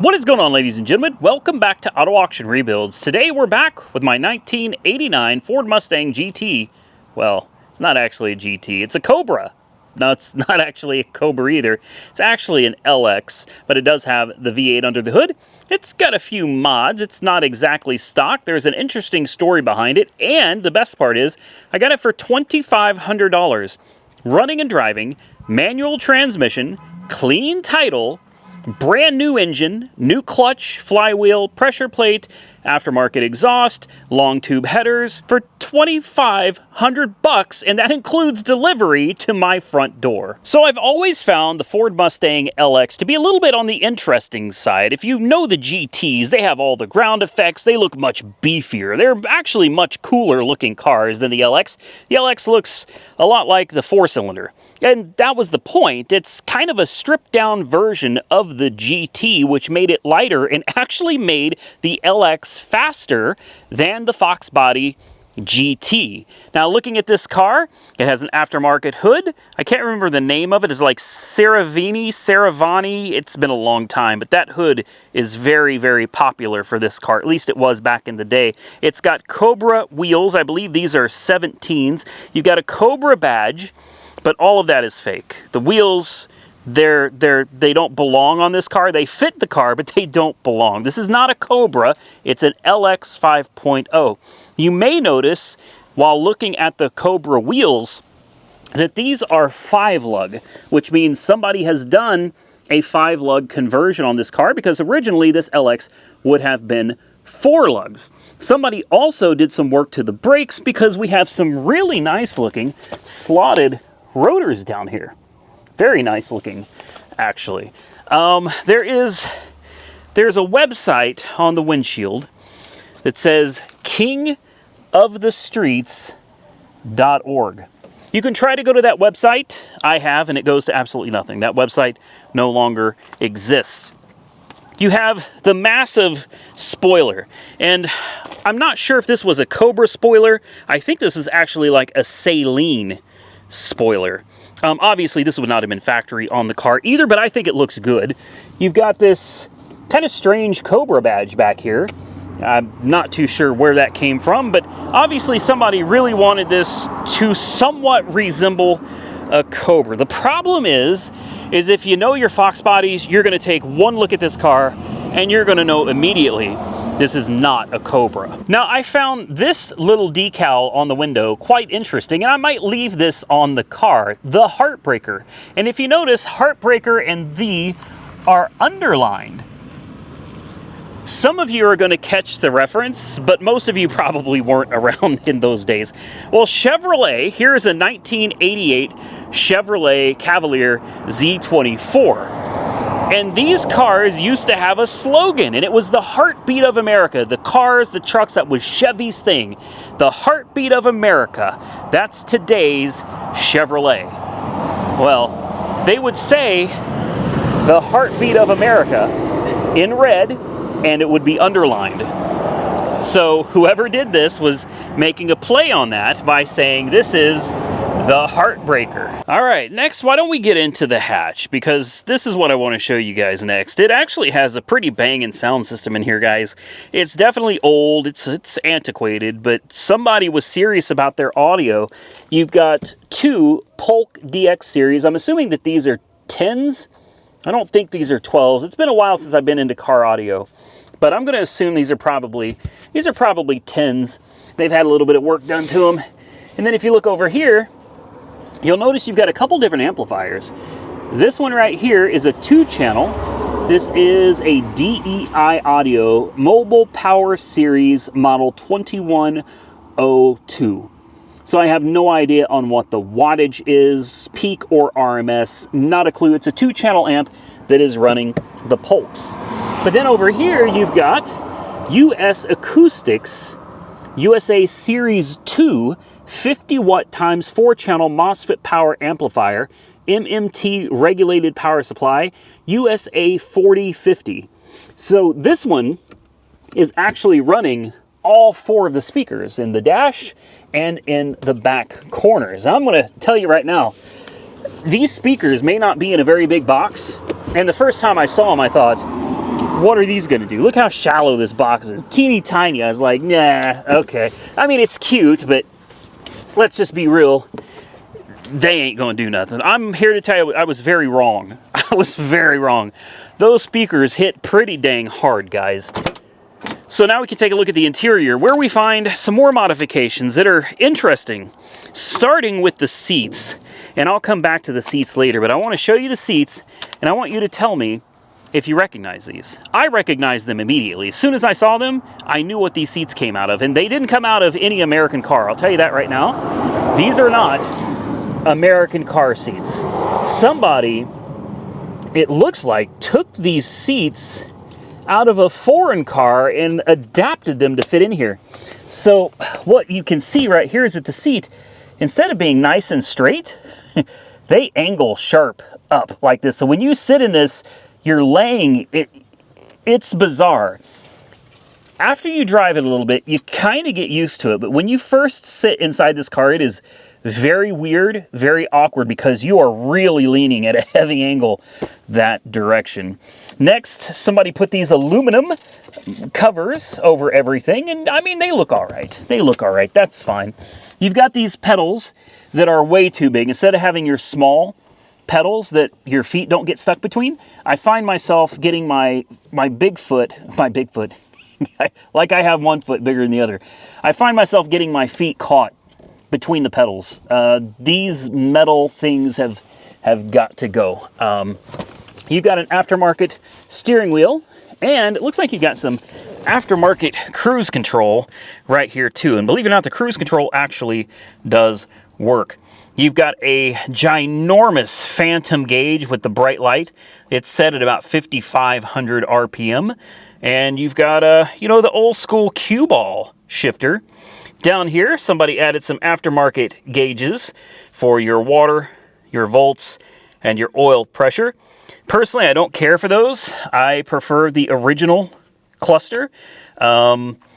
What is going on, ladies and gentlemen? Welcome back to Auto Auction Rebuilds. Today we're back with my 1989 Ford Mustang GT. Well, it's not actually a GT, it's a Cobra. No, it's not actually a Cobra either. It's actually an LX, but it does have the V8 under the hood. It's got a few mods. It's not exactly stock. There's an interesting story behind it, and the best part is I got it for $2,500. Running and driving, manual transmission, clean title, brand new engine, new clutch, flywheel, pressure plate, aftermarket exhaust, long tube headers for $2,500, and that includes delivery to my front door. So I've always found the Ford Mustang LX to be a little bit on the interesting side. If you know the GTs, they have all the ground effects, they look much beefier. They're actually much cooler looking cars than the LX. The LX looks a lot like the 4-cylinder. And that was the point. It's kind of a stripped down version of the GT, which made it lighter and actually made the LX faster than the Foxbody GT. Now, looking at this car, it has an aftermarket hood. I can't remember the name of it. It's like Saravani. It's been a long time, but that hood is very, very popular for this car. At least it was back in the day. It's got Cobra wheels. I believe these are 17s. You've got a Cobra badge. But all of that is fake. The wheels, they don't belong on this car. They fit the car, but they don't belong. This is not a Cobra. It's an LX 5.0. You may notice, while looking at the Cobra wheels, that these are 5-lug, which means somebody has done a 5-lug conversion on this car, because originally this LX would have been 4 lugs. Somebody also did some work to the brakes, because we have some really nice looking slotted rotors down here. Very nice looking, actually. There's a website on the windshield that says kingofthestreets.org. You can try to go to that website. I have, and it goes to absolutely nothing. That website no longer exists. You have the massive spoiler, and I'm not sure if this was a Cobra spoiler. I think this is actually like a Saline spoiler. Obviously, this would not have been factory on the car either, but I think it looks good. You've got this kind of strange Cobra badge back here. I'm not too sure where that came from, but obviously somebody really wanted this to somewhat resemble a Cobra. The problem is if you know your Fox bodies, you're going to take one look at this car and you're going to know immediately this is not a Cobra. Now, I found this little decal on the window quite interesting, and I might leave this on the car, the Heartbreaker. And if you notice, Heartbreaker and the are underlined. Some of you are going to catch the reference, but most of you probably weren't around in those days. Well, Chevrolet, here is a 1988 Chevrolet Cavalier Z24. And these cars used to have a slogan, and it was the heartbeat of America. The cars, the trucks, that was Chevy's thing. The heartbeat of America. That's today's Chevrolet. Well, they would say the heartbeat of America in red, and it would be underlined. So whoever did this was making a play on that by saying this is the Heartbreaker. All right, next, why don't we get into the hatch? Because this is what I want to show you guys next. It actually has a pretty banging sound system in here, guys. It's definitely old, it's antiquated, but somebody was serious about their audio. You've got 2 Polk DX series. I'm assuming that these are 10s. I don't think these are 12s. It's been a while since I've been into car audio, but I'm going to assume these are probably 10s. They've had a little bit of work done to them. And then if you look over here, you'll notice you've got a couple different amplifiers. This one right here is a 2-channel. This is a DEI Audio Mobile Power Series Model 2102. So I have no idea on what the wattage is, peak or RMS, not a clue. It's a 2-channel amp that is running the Polks. But then over here, you've got US Acoustics USA Series 2 50-watt times 4-channel MOSFET power amplifier, MMT regulated power supply, USA 4050. So this one is actually running all 4 of the speakers in the dash and in the back corners. I'm going to tell you right now, these speakers may not be in a very big box, and the first time I saw them I thought, what are these going to do? Look how shallow this box is. Teeny tiny. I was like, nah, okay. I mean, it's cute, but let's just be real. They ain't going to do nothing. I'm here to tell you I was very wrong. I was very wrong. Those speakers hit pretty dang hard, guys. So now we can take a look at the interior, where we find some more modifications that are interesting. Starting with the seats. And I'll come back to the seats later, but I want to show you the seats, and I want you to tell me if you recognize these. I recognized them immediately. As soon as I saw them, I knew what these seats came out of, and they didn't come out of any American car. I'll tell you that right now. These are not American car seats. Somebody, it looks like, took these seats out of a foreign car and adapted them to fit in here. So what you can see right here is that the seat, instead of being nice and straight, they angle sharp up like this. So when you sit in this, you're laying, it's bizarre. After you drive it a little bit, you kind of get used to it. But when you first sit inside this car, it is very weird, very awkward, because you are really leaning at a heavy angle that direction. Next, somebody put these aluminum covers over everything, and I mean, they look all right. They look all right. That's fine. You've got these pedals that are way too big. Instead of having your small pedals that your feet don't get stuck between, I find myself getting my big foot, like I have one foot bigger than the other. I find myself getting my feet caught between the pedals. These metal things have got to go. You've got an aftermarket steering wheel, and it looks like you've got some aftermarket cruise control right here too. And believe it or not, the cruise control actually does work. You've got a ginormous phantom gauge with the bright light. It's set at about 5,500 RPM. And you've got the old school cue ball shifter. Down here, somebody added some aftermarket gauges for your water, your volts, and your oil pressure. Personally, I don't care for those. I prefer the original cluster.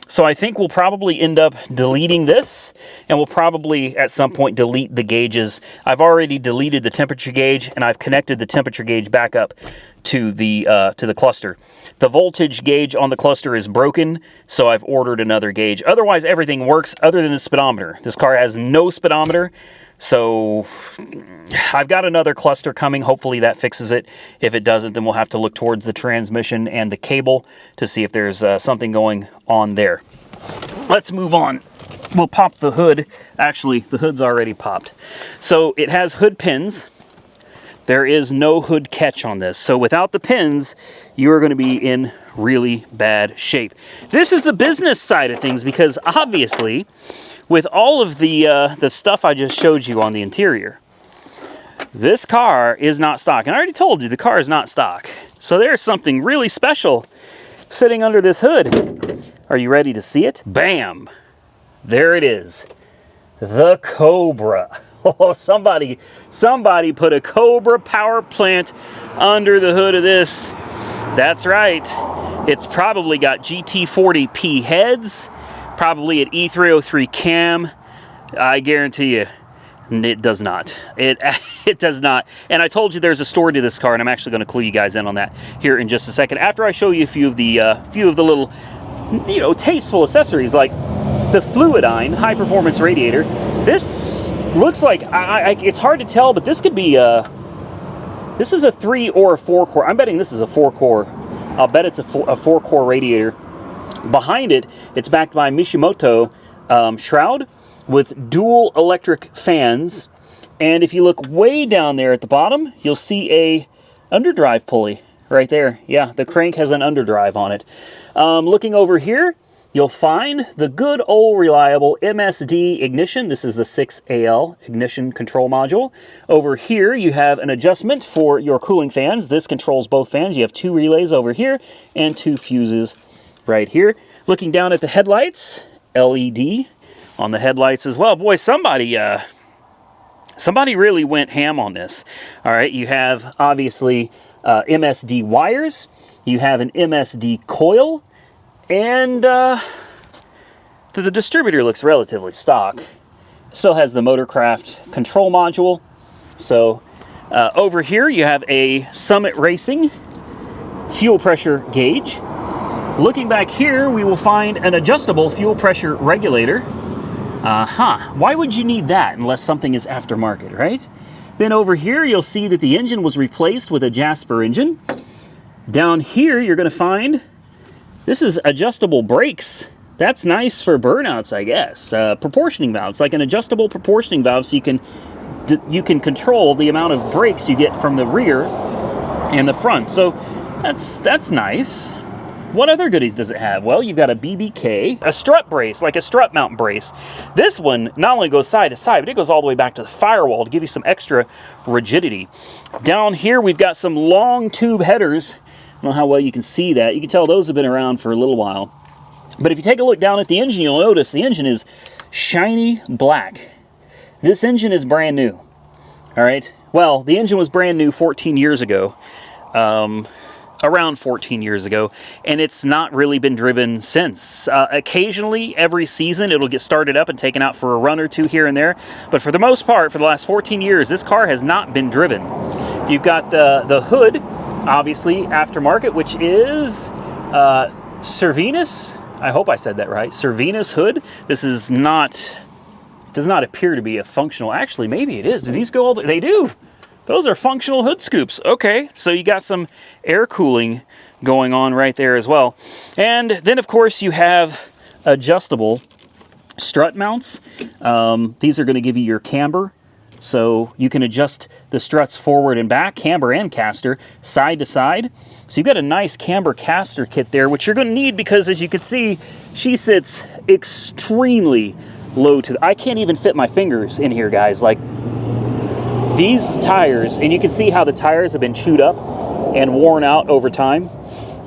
So I think we'll probably end up deleting this, and we'll probably at some point delete the gauges. I've already deleted the temperature gauge, and I've connected the temperature gauge back up to the cluster. The voltage gauge on the cluster is broken, so I've ordered another gauge. Otherwise, everything works other than the speedometer. This car has no speedometer, so I've got another cluster coming. Hopefully that fixes it. If it doesn't, then we'll have to look towards the transmission and the cable to see if there's something going on there. Let's move on. We'll pop the hood. Actually, the hood's already popped. So it has hood pins. There is no hood catch on this. So without the pins, you are going to be in really bad shape. This is the business side of things, because obviously, with all of the stuff I just showed you on the interior, this car is not stock. And I already told you, the car is not stock. So there's something really special sitting under this hood. Are you ready to see it? Bam! There it is. The Cobra. Oh, somebody put a Cobra power plant under the hood of this. That's right. It's probably got GT40P heads, probably an E303 cam. I guarantee you, it does not. It does not. And I told you there's a story to this car, and I'm actually going to clue you guys in on that here in just a second. After I show you a few of the little, tasteful accessories, like the Fluidine high-performance radiator. This looks like, it's hard to tell, but this could be this is a 3 or a 4 core. I'm betting this is a 4 core. I'll bet it's a 4 core radiator. Behind it, it's backed by Mishimoto shroud with dual electric fans. And if you look way down there at the bottom, you'll see a underdrive pulley right there. Yeah, the crank has an underdrive on it. Looking over here, you'll find the good old reliable MSD ignition. This is the 6AL ignition control module. Over here, you have an adjustment for your cooling fans. This controls both fans. You have 2 relays over here and 2 fuses right here. Looking down at the headlights, LED on the headlights as well. Boy, somebody really went ham on this. All right, you have obviously MSD wires. You have an MSD coil. And the distributor looks relatively stock. Still has the Motorcraft control module. So over here you have a Summit Racing fuel pressure gauge. Looking back here, we will find an adjustable fuel pressure regulator. Why would you need that unless something is aftermarket, right? Then over here, you'll see that the engine was replaced with a Jasper engine. Down here, you're going to find this is adjustable brakes. That's nice for burnouts, I guess. Proportioning valves, like an adjustable proportioning valve, so you can control the amount of brakes you get from the rear and the front. So that's nice. What other goodies does it have? Well, you've got a BBK, a strut brace, like a strut mount brace. This one not only goes side to side, but it goes all the way back to the firewall to give you some extra rigidity. Down here, we've got some long tube headers. I don't know how well you can see that. You can tell those have been around for a little while. But if you take a look down at the engine, you'll notice the engine is shiny black. This engine is brand new. All right. Well, the engine was brand new 14 years ago. Around 14 years ago, and it's not really been driven since. Occasionally, every season, it'll get started up and taken out for a run or two here and there, but for the most part, for the last 14 years, this car has not been driven. You've got the hood, obviously, aftermarket, which is Cervinus. I hope I said that right. Cervinus hood. This is not, does not appear to be a functional, actually, maybe it is. Do these go all the, they do. Those are functional hood scoops. Okay, so you got some air cooling going on right there as well. And then, of course, you have adjustable strut mounts. These are going to give you your camber. So you can adjust the struts forward and back, camber and caster, side to side. So you've got a nice camber caster kit there, which you're going to need because, as you can see, she sits extremely low to the... I can't even fit my fingers in here, guys. Like, these tires, and you can see how the tires have been chewed up and worn out over time.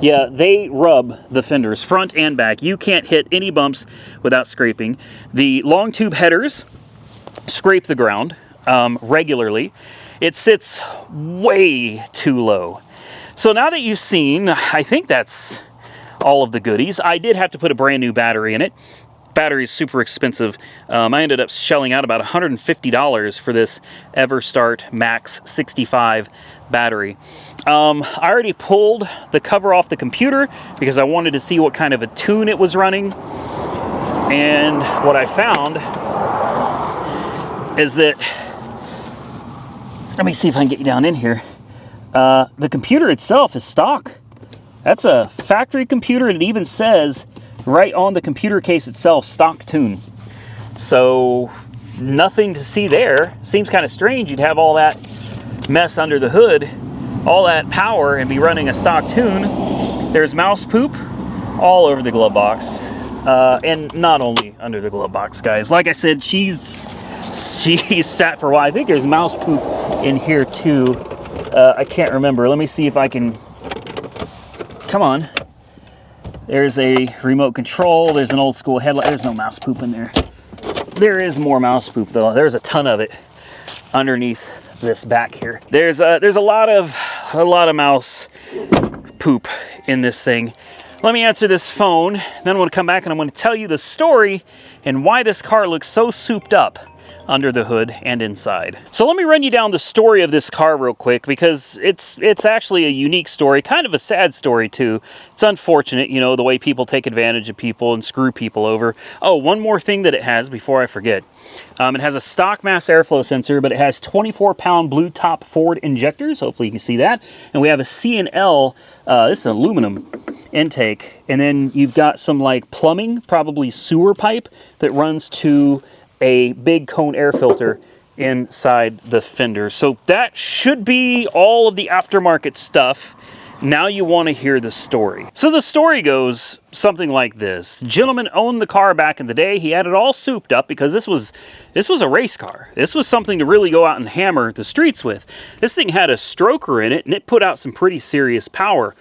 Yeah, they rub the fenders, front and back. You can't hit any bumps without scraping. The long tube headers scrape the ground regularly. It sits way too low. So now that you've seen, I think that's all of the goodies. I did have to put a brand new battery in it. Battery is super expensive. I ended up shelling out about $150 for this EverStart Max 65 battery. I already pulled the cover off the computer because I wanted to see what kind of a tune it was running. And what I found is that, let me see if I can get you down in here. The computer itself is stock. That's a factory computer, and it even says right on the computer case itself, stock tune. So nothing to see there. Seems kind of strange you'd have all that mess under the hood, all that power, and be running a stock tune. There's mouse poop all over the glove box, and not only under the glove box, guys. Like I said, she's sat for a while. I think there's mouse poop in here too. I can't remember. Let me see if I can. Come on. There's a remote control. There's an old school headlight. There's no mouse poop in there. There is more mouse poop though. There's a ton of it underneath this back here. There's a lot of mouse poop in this thing. Let me answer this phone. Then I'm going to come back and I'm going to tell you the story and why this car looks so souped up under the hood and inside. So let me run you down the story of this car real quick, because it's actually a unique story, kind of a sad story too. It's unfortunate, you know, the way people take advantage of people and screw people over. Oh, one more thing that it has before I forget. It has a stock mass airflow sensor, but it has 24-pound blue top Ford injectors. Hopefully you can see that. And we have a C&L, this is an aluminum intake. And then you've got some like plumbing, probably sewer pipe that runs to a big cone air filter inside the fender. So that should be all of the aftermarket stuff. Now you want to hear the story. So the story goes something like this. The gentleman owned the car back in the day. He had it all souped up because this was a race car. This was something to really go out and hammer the streets with. This thing had a stroker in it, and it put out some pretty serious power.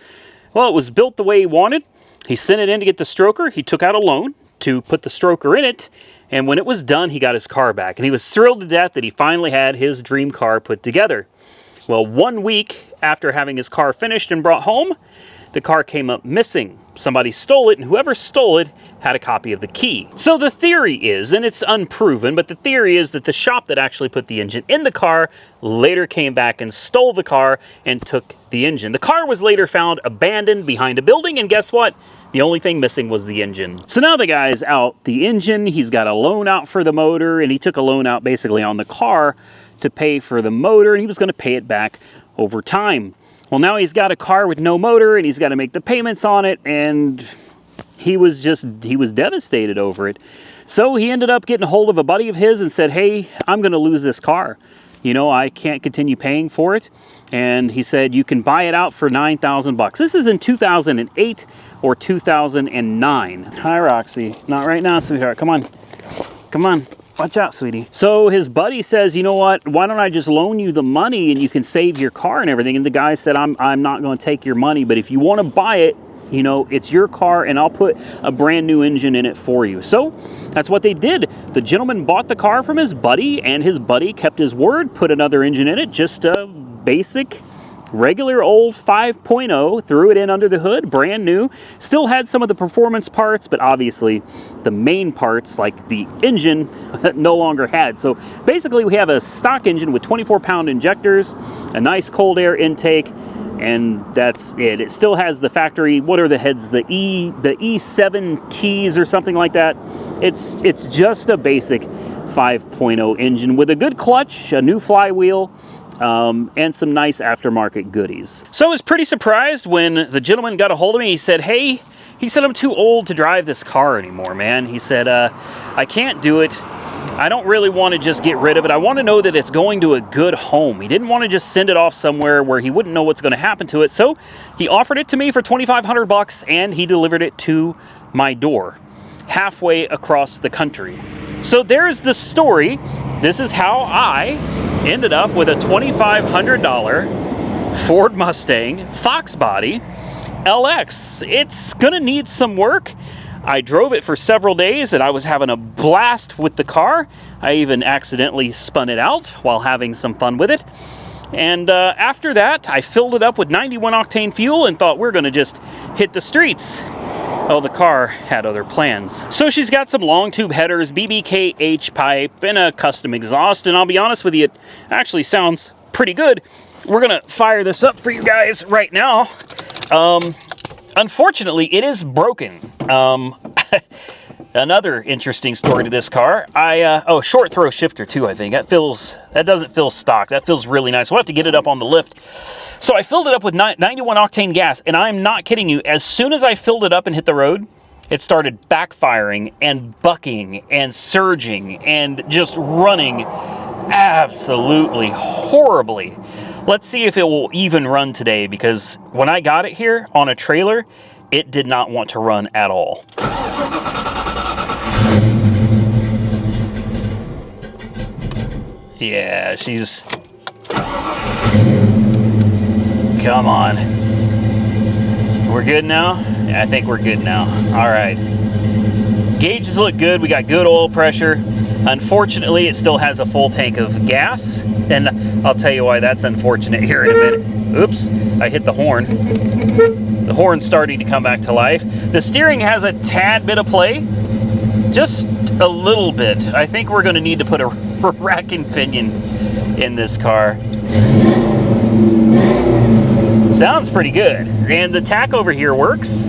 Well, it was built the way he wanted. He sent it in to get the stroker. He took out a loan to put the stroker in it. And when it was done, he got his car back. And he was thrilled to death that he finally had his dream car put together. Well, 1 week after having his car finished and brought home, the car came up missing. Somebody stole it, and whoever stole it had a copy of the key. So the theory is, and it's unproven, but the theory is that the shop that actually put the engine in the car later came back and stole the car and took the engine. The car was later found abandoned behind a building, and guess what? The only thing missing was the engine. So now the guy's out the engine, he's got a loan out for the motor, and he took a loan out basically on the car to pay for the motor, and he was going to pay it back over time. Well, now he's got a car with no motor, and he's got to make the payments on it, and he was devastated over it. So he ended up getting a hold of a buddy of his and said, hey, I'm going to lose this car. You know, I can't continue paying for it. And he said, you can buy it out for $9,000. This is in 2008 or 2009. Hi, Roxy. Not right now, sweetheart. Come on. Come on. Watch out, sweetie. So his buddy says, you know what, why don't I just loan you the money and you can save your car and everything? And the guy said, I'm not going to take your money, but if you want to buy it, you know, it's your car and I'll put a brand new engine in it for you. So that's what they did. The gentleman bought the car from his buddy, and his buddy kept his word, put another engine in it, just a basic regular old 5.0, threw it in under the hood, brand new. Still had some of the performance parts, but obviously the main parts, like the engine, no longer had. So basically we have a stock engine with 24-pound injectors, a nice cold air intake, and that's it. It still has the factory, what are the heads, the E7Ts or something like that. It's just a basic 5.0 engine with a good clutch, a new flywheel, and some nice aftermarket goodies. So I was pretty surprised when the gentleman got a hold of me. He said, hey, I'm too old to drive this car anymore, man. He said, I can't do it. I don't really want to just get rid of it. I want to know that it's going to a good home. He didn't want to just send it off somewhere where he wouldn't know what's going to happen to it. So he offered it to me for $2,500, and he delivered it to my door halfway across the country. So there's the story. This is how I ended up with a $2,500 Ford Mustang Foxbody LX. It's gonna need some work. I drove it for several days and I was having a blast with the car. I even accidentally spun it out while having some fun with it. And after that, I filled it up with 91 octane fuel and thought we're gonna just hit the streets. Oh, the car had other plans. So she's got some long tube headers, BBKH pipe, and a custom exhaust. And I'll be honest with you, it actually sounds pretty good. We're gonna fire this up for you guys right now. Unfortunately, it is broken. Another interesting story to this car. Oh, short throw shifter too, I think. That doesn't feel stock. That feels really nice. We'll have to get it up on the lift. So I filled it up with 91 octane gas, and I'm not kidding you. As soon as I filled it up and hit the road, it started backfiring and bucking and surging and just running absolutely horribly. Let's see if it will even run today, because when I got it here on a trailer, it did not want to run at all. Yeah, she's... Come on. We're good now? Yeah, I think we're good now. All right. Gauges look good. We got good oil pressure. Unfortunately, it still has a full tank of gas, and I'll tell you why that's unfortunate here in a minute. Oops, I hit the horn. The horn's starting to come back to life. The steering has a tad bit of play, just a little bit. I think we're going to need to put a rack and pinion in this car. Sounds pretty good. And the tack over here works.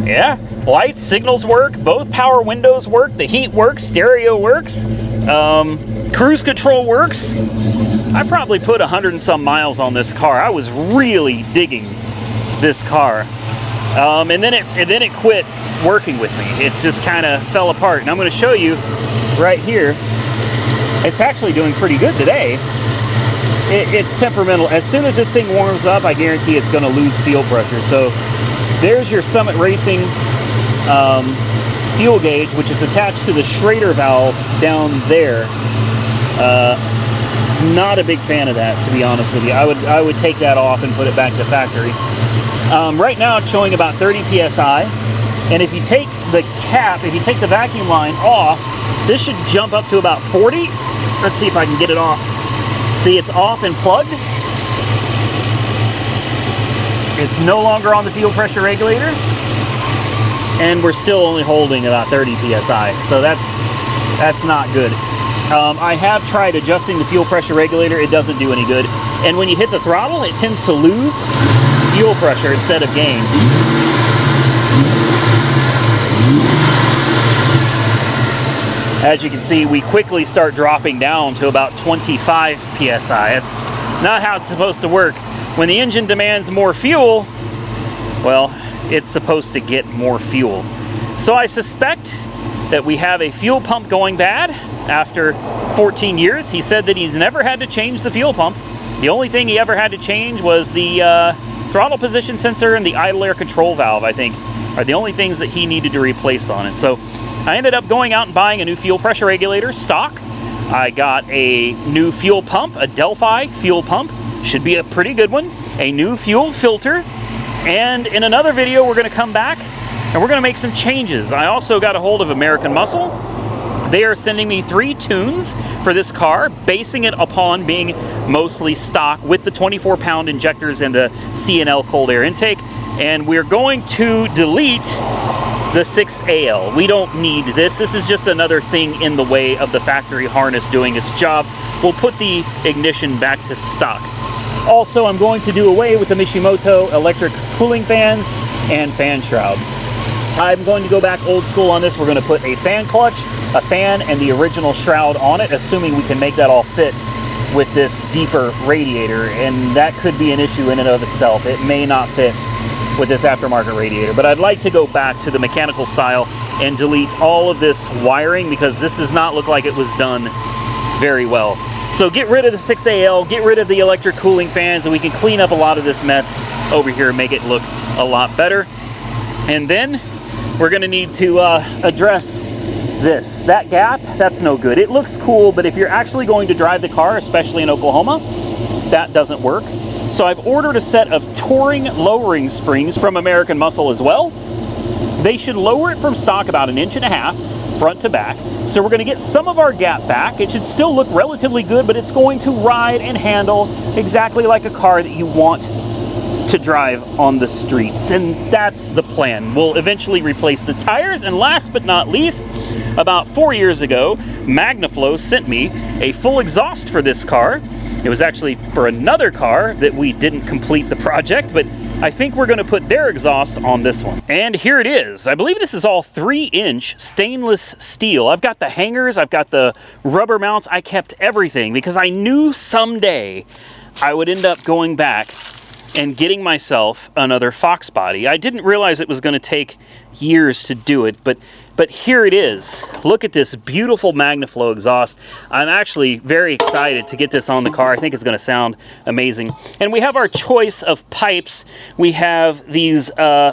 Yeah, lights, signals work, both power windows work, the heat works, stereo works, cruise control works. I probably put 100 and some miles on this car. I was really digging this car. And then it quit working with me. It just kind of fell apart. And I'm going to show you right here. It's actually doing pretty good today. It's temperamental. As soon as this thing warms up, I guarantee it's going to lose fuel pressure. So there's your Summit Racing fuel gauge, which is attached to the Schrader valve down there. Not a big fan of that, to be honest with you. I would take that off and put it back to factory. Right now it's showing about 30 psi, and if you take the cap, if you take the vacuum line off, this should jump up to about 40. Let's see if I can get it off. See, it's off and plugged. It's no longer on the fuel pressure regulator, and we're still only holding about 30 psi, so that's not good. I have tried adjusting the fuel pressure regulator. It doesn't do any good, and when you hit the throttle, it tends to lose fuel pressure instead of gain. As you can see, we quickly start dropping down to about 25 psi. That's not how it's supposed to work. When the engine demands more fuel, well, it's supposed to get more fuel. So I suspect that we have a fuel pump going bad after 14 years. He said that he's never had to change the fuel pump. The only thing he ever had to change was the throttle position sensor and the idle air control valve, I think, are the only things that he needed to replace on it. So I ended up going out and buying a new fuel pressure regulator, stock. I got a new fuel pump, a Delphi fuel pump. Should be a pretty good one. A new fuel filter. And in another video, we're going to come back and we're going to make some changes. I also got a hold of American Muscle. They are sending me 3 tunes for this car, basing it upon being mostly stock with the 24-pound injectors and the C&L cold air intake. And we're going to delete the 6AL. We don't need this. This is just another thing in the way of the factory harness doing its job. We'll put the ignition back to stock. Also, I'm going to do away with the Mishimoto electric cooling fans and fan shroud. I'm going to go back old school on this. We're going to put a fan clutch, a fan, and the original shroud on it, assuming we can make that all fit with this deeper radiator, and that could be an issue in and of itself. It may not fit with this aftermarket radiator, but I'd like to go back to the mechanical style and delete all of this wiring because this does not look like it was done very well. So get rid of the 6AL, get rid of the electric cooling fans, and we can clean up a lot of this mess over here and make it look a lot better. And then we're going to need to address this. That gap, that's no good. It looks cool, but if you're actually going to drive the car, especially in Oklahoma, that doesn't work. So I've ordered a set of touring lowering springs from American Muscle as well. They should lower it from stock about 1.5 inches, front to back. So we're going to get some of our gap back. It should still look relatively good, but it's going to ride and handle exactly like a car that you want to drive on the streets. And that's the plan. We'll eventually replace the tires. And last but not least, about 4 years ago, Magnaflow sent me a full exhaust for this car. It was actually for another car that we didn't complete the project, but I think we're going to put their exhaust on this one. And here it is. I believe this is all 3-inch stainless steel. I've got the hangers, I've got the rubber mounts. I kept everything because I knew someday I would end up going back and getting myself another Foxbody. I didn't realize it was going to take years to do it, but here it is. Look at this beautiful Magnaflow exhaust. I'm actually very excited to get this on the car. I think it's going to sound amazing. And we have our choice of pipes. We have these,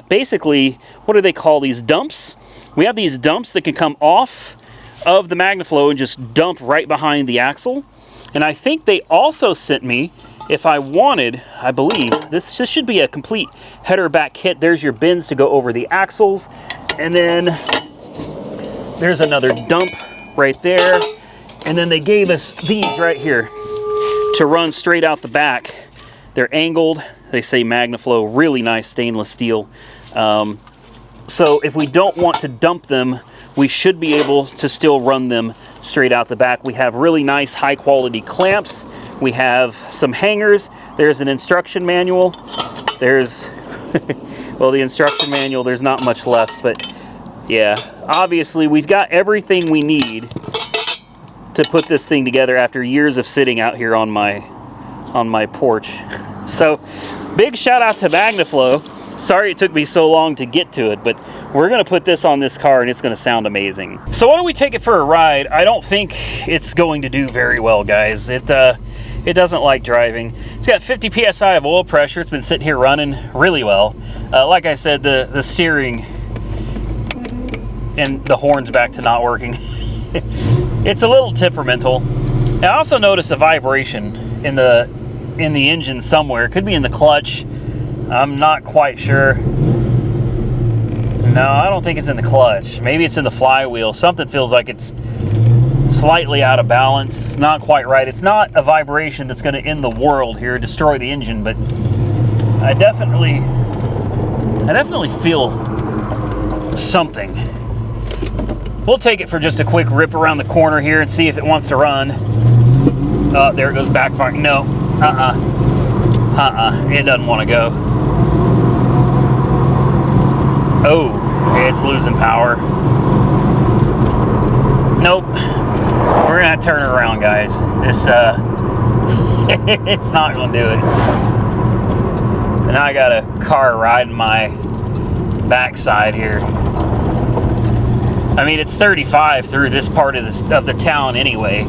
basically, what do they call these, dumps? We have these dumps that can come off of the Magnaflow and just dump right behind the axle. And I think they also sent me, if I wanted, I believe, this should be a complete header back kit. There's your bins to go over the axles. And then there's another dump right there. And then they gave us these right here to run straight out the back. They're angled. They say Magnaflow, really nice stainless steel. So if we don't want to dump them, we should be able to still run them straight out the back. We have really nice high quality clamps. We have some hangers. There's an instruction manual. There's, well, the instruction manual, there's not much left, but yeah, obviously we've got everything we need to put this thing together after years of sitting out here on my porch. So big shout out to Magnaflow. Sorry it took me so long to get to it, but we're going to put this on this car and it's going to sound amazing. So why don't we take it for a ride? I don't think it's going to do very well, guys. It doesn't like driving. It's got 50 psi of oil pressure. It's been sitting here running really well. Like I said, the steering and the horn's back to not working. It's a little temperamental. I also noticed a vibration in the engine somewhere. It could be in the clutch. I'm not quite sure. No, I don't think it's in the clutch. Maybe it's in the flywheel. Something feels like it's slightly out of balance. It's not quite right. It's not a vibration that's going to end the world here, destroy the engine, but I definitely I definitely feel something. We'll take it for just a quick rip around the corner here and see if it wants to run. Oh, there it goes backfiring. No, it doesn't want to go. Oh, it's losing power. Nope. We're gonna have to turn it around, guys. This, it's not gonna do it. And now I got a car riding my backside here. I mean, it's 35 through this part of the town anyway,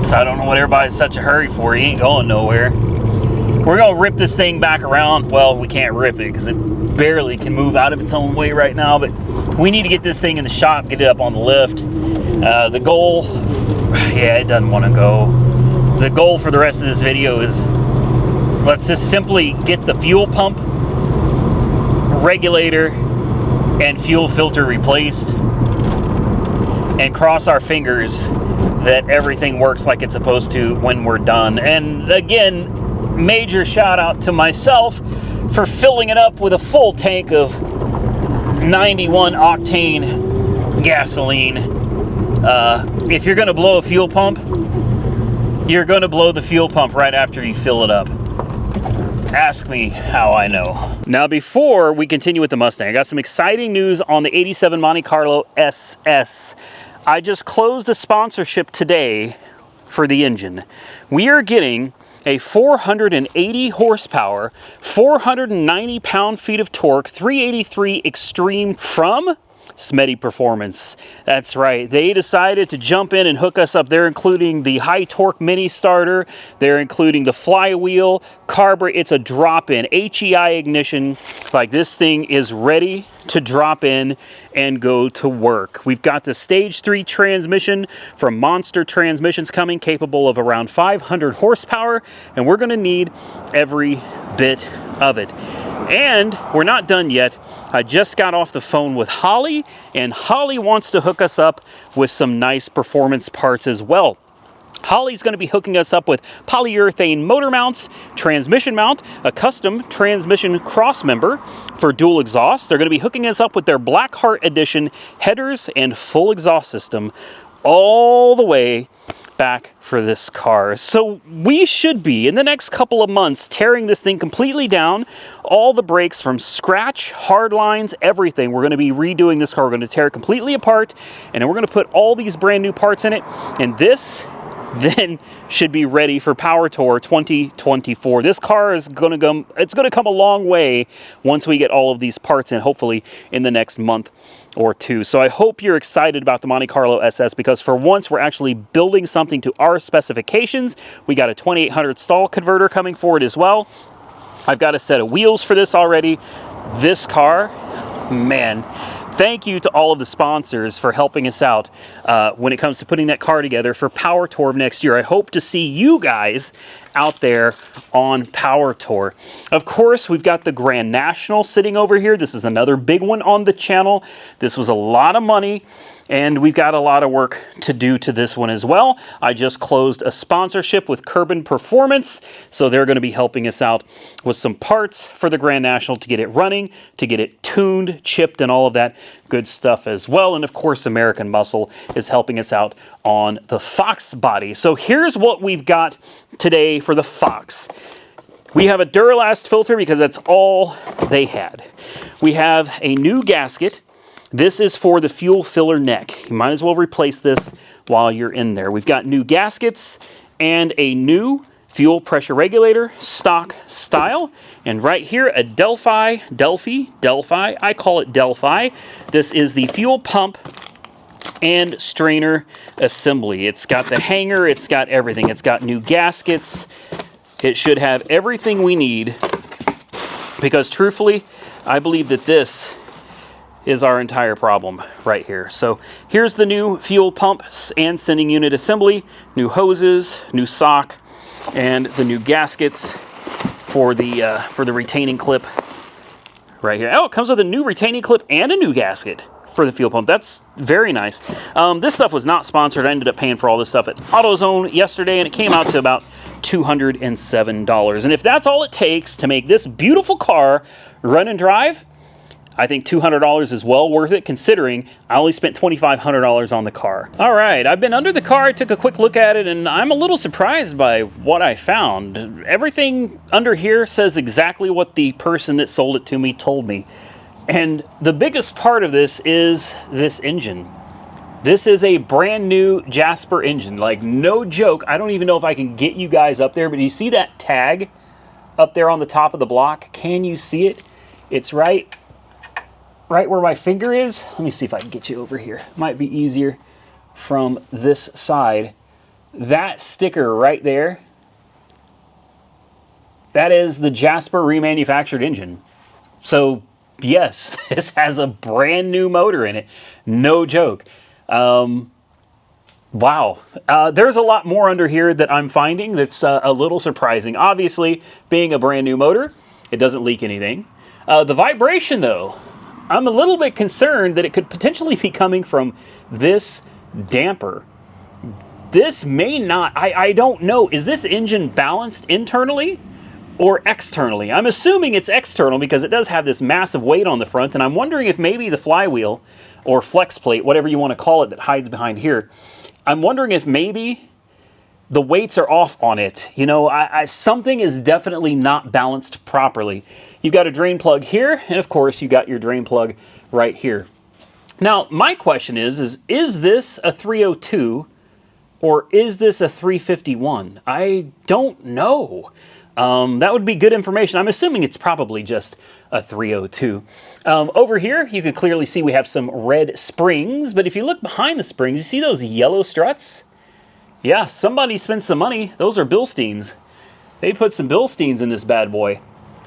so I don't know what everybody's in such a hurry for. You ain't going nowhere. We're gonna rip this thing back around. Well, we can't rip it because it barely can move out of its own way right now, but we need to get this thing in the shop, get it up on the lift. The goal, yeah, it doesn't want to go. The goal for the rest of this video is let's just simply get the fuel pump, regulator, and fuel filter replaced, and cross our fingers that everything works like it's supposed to when we're done. And again, major shout out to myself for filling it up with a full tank of 91 octane gasoline. If you're gonna blow a fuel pump, you're gonna blow the fuel pump right after you fill it up. Ask me how I know. Now, before we continue with the Mustang, I got some exciting news on the 87 Monte Carlo SS. I just closed a sponsorship today for the engine. We are getting a 480 horsepower, 490 pound-feet of torque, 383 Extreme from Smetty Performance. That's right. They decided to jump in and hook us up. They're including the high torque mini starter. They're including the flywheel, carburetor. It's a drop-in HEI ignition. Like, this thing is ready to drop in and go to work. We've got the stage 3 transmission from Monster Transmissions coming, capable of around 500 horsepower, and we're going to need every bit of it. And we're not done yet. I just got off the phone with Holly, and Holly wants to hook us up with some nice performance parts as well. Holly's going to be hooking us up with polyurethane motor mounts, transmission mount, a custom transmission cross member for dual exhaust. They're going to be hooking us up with their Blackheart Edition headers and full exhaust system all the way back for this car. So we should be, in the next couple of months, tearing this thing completely down, all the brakes from scratch, hard lines, everything. We're going to be redoing this car. We're going to tear it completely apart, and then we're going to put all these brand new parts in it, and this then should be ready for Power Tour 2024. This car is going to come, it's going to come a long way once we get all of these parts in, hopefully in the next month or two. So I hope you're excited about the Monte Carlo SS, because for once we're actually building something to our specifications. We got a 2800 stall converter coming forward as well. I've got a set of wheels for this already. This car, man, thank you to all of the sponsors for helping us out when it comes to putting that car together for Power Tour of next year. I hope to see you guys out there on Power Tour. Of course, we've got the Grand National sitting over here. This is another big one on the channel. This was a lot of money, and we've got a lot of work to do to this one as well. I just closed a sponsorship with Kerbin Performance, so they're going to be helping us out with some parts for the Grand National to get it running, to get it tuned, chipped, and all of that good stuff as well. And of course, American Muscle is helping us out on the Foxbody. So here's what we've got today for the Fox. We have a Duralast filter because that's all they had. We have a new gasket. This is for the fuel filler neck. You might as well replace this while you're in there. We've got new gaskets and a new fuel pressure regulator, stock style. And right here, a Delphi, I call it Delphi. This is the fuel pump and strainer assembly. It's got the hanger, it's got everything. It's got new gaskets. It should have everything we need, because truthfully, I believe that this is our entire problem right here. So here's the new fuel pump and sending unit assembly, new hoses, new sock, and the new gaskets for the retaining clip right here. Oh, it comes with a new retaining clip and a new gasket. for the fuel pump. That's very nice. This stuff was not sponsored. I ended up paying for all this stuff at AutoZone yesterday, and it came out to about $207. And if that's all it takes to make this beautiful car run and drive, I think $200 is well worth it, considering I only spent $2,500 on the car. All right, I've been under the car. I took a quick look at it, and I'm a little surprised by what I found. Everything under here says exactly what the person that sold it to me told me. And the biggest part of this is this engine. This is a brand new Jasper engine. Like, no joke. I don't even know if I can get you guys up there, but you see that tag up there on the top of the block? Can you see it? It's right where my finger is. Let me see if I can get you over here. Might be easier from this side. That sticker right there, that is the Jasper remanufactured engine. So yes, this has a brand new motor in it. No joke. Wow. There's a lot more under here that I'm finding that's a little surprising. Obviously, being a brand new motor, it doesn't leak anything. The vibration, though, I'm a little bit concerned that it could potentially be coming from this damper. This may not, I don't know. Is this engine balanced internally or externally? I'm assuming it's external because it does have this massive weight on the front, and I'm wondering if maybe the flywheel or flex plate, whatever you want to call it, that hides behind here, I'm wondering if maybe the weights are off on it. You know, something is definitely not balanced properly. You've got a drain plug here, and of course you got your drain plug right here. Now, my question is this a 302 or is this a 351? I don't know. That would be good information. I'm assuming it's probably just a 302. Over here, you can clearly see we have some red springs, but if you look behind the springs, you see those yellow struts? Yeah, somebody spent some money. Those are Bilsteins. They put some Bilsteins in this bad boy.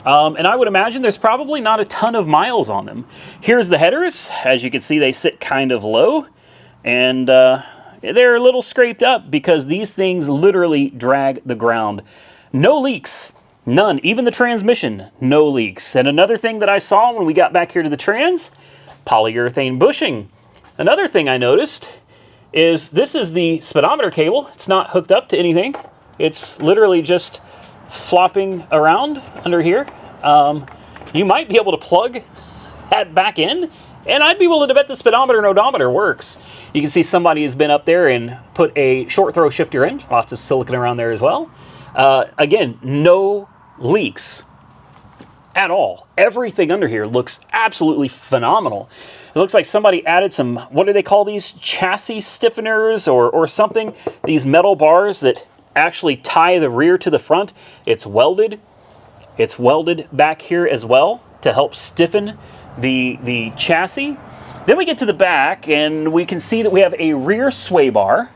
And I would imagine there's probably not a ton of miles on them. Here's the headers. As you can see, they sit kind of low, and they're a little scraped up because these things literally drag the ground. No leaks. None. Even the transmission, no leaks. And another thing that I saw when we got back here to the trans, polyurethane bushing. Another thing I noticed is this is the speedometer cable. It's not hooked up to anything. It's literally just flopping around under here. You might be able to plug that back in, and I'd be willing to bet the speedometer and odometer works. You can see somebody has been up there and put a short throw shifter in. Lots of silicone around there as well. Again, no leaks at all. Everything under here looks absolutely phenomenal. It looks like somebody added some, what do they call these? Chassis stiffeners or something. These metal bars that actually tie the rear to the front. It's welded. It's welded back here as well to help stiffen the chassis. Then we get to the back and we can see that we have a rear sway bar.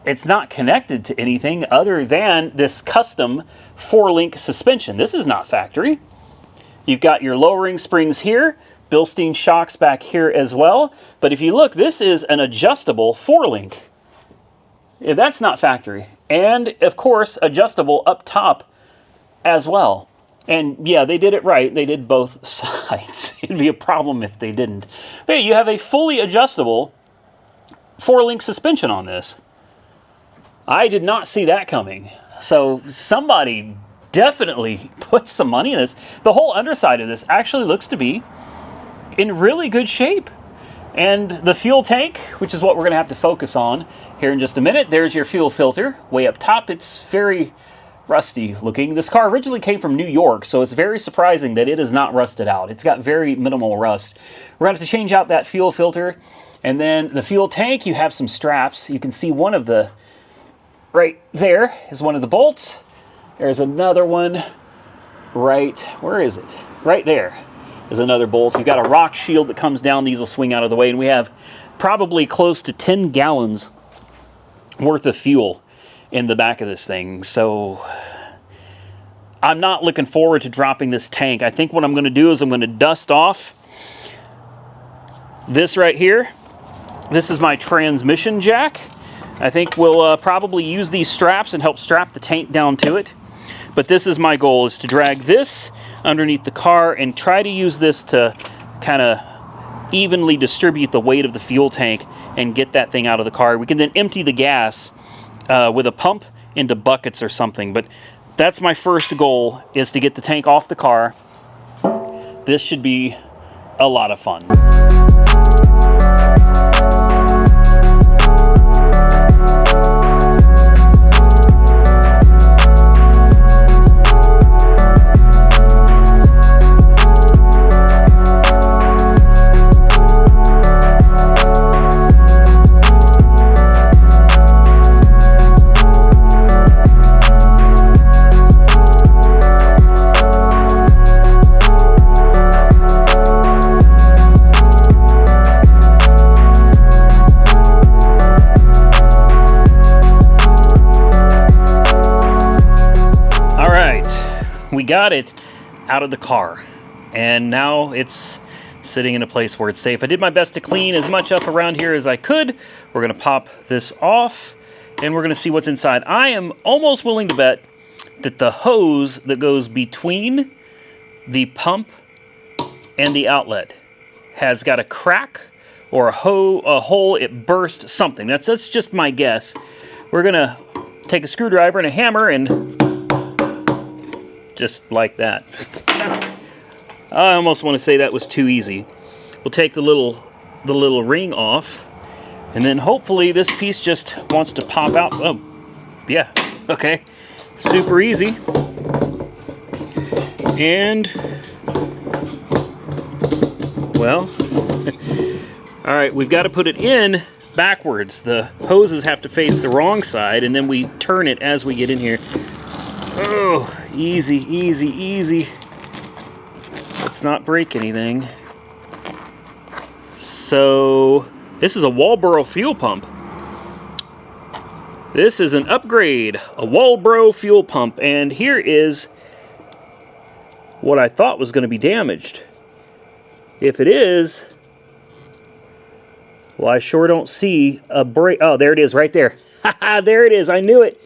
It's not connected to anything other than this custom 4-link suspension. This is not factory. You've got your lowering springs here, Bilstein shocks back here as well. But if you look, this is an adjustable 4-link. Yeah, that's not factory. And, of course, adjustable up top as well. And, yeah, they did it right. They did both sides. It'd be a problem if they didn't. But yeah, you have a fully adjustable 4-link suspension on this. I did not see that coming. So somebody definitely put some money in this. The whole underside of this actually looks to be in really good shape. And the fuel tank, which is what we're going to have to focus on here in just a minute. There's your fuel filter way up top. It's very rusty looking. This car originally came from New York, so it's very surprising that it is not rusted out. It's got very minimal rust. We're going to have to change out that fuel filter. And then the fuel tank, you have some straps. You can see one of the, right there is one of the bolts. There's another one right, where is it? Right there is another bolt. You've got a rock shield that comes down. These will swing out of the way, and we have probably close to 10 gallons worth of fuel in the back of this thing. So I'm not looking forward to dropping this tank. I think what I'm going to do is I'm going to dust off this right here. This is my transmission jack. I think we'll probably use these straps and help strap the tank down to it. But this is my goal, is to drag this underneath the car and try to use this to kind of evenly distribute the weight of the fuel tank and get that thing out of the car. We can then empty the gas with a pump into buckets or something. But that's my first goal, is to get the tank off the car. This should be a lot of fun. We got it out of the car, and now it's sitting in a place where it's safe. I did my best to clean as much up around here as I could. We're going to pop this off, and we're going to see what's inside. I am almost willing to bet that the hose that goes between the pump and the outlet has got a crack or a hole. It burst, something. That's just my guess. We're going to take a screwdriver and a hammer and just like that. I almost want to say that was too easy. We'll take the little ring off, and then hopefully this piece just wants to pop out. Oh, yeah, okay. Super easy. And, well, all right, we've got to put it in backwards. The hoses have to face the wrong side, and then we turn it as we get in here. Oh, easy, easy, easy. Let's not break anything. So, this is a Walbro fuel pump. This is an upgrade, a Walbro fuel pump. And here is what I thought was going to be damaged. If it is, well, I sure don't see a break. Oh, there it is right there. Haha, there it is. I knew it.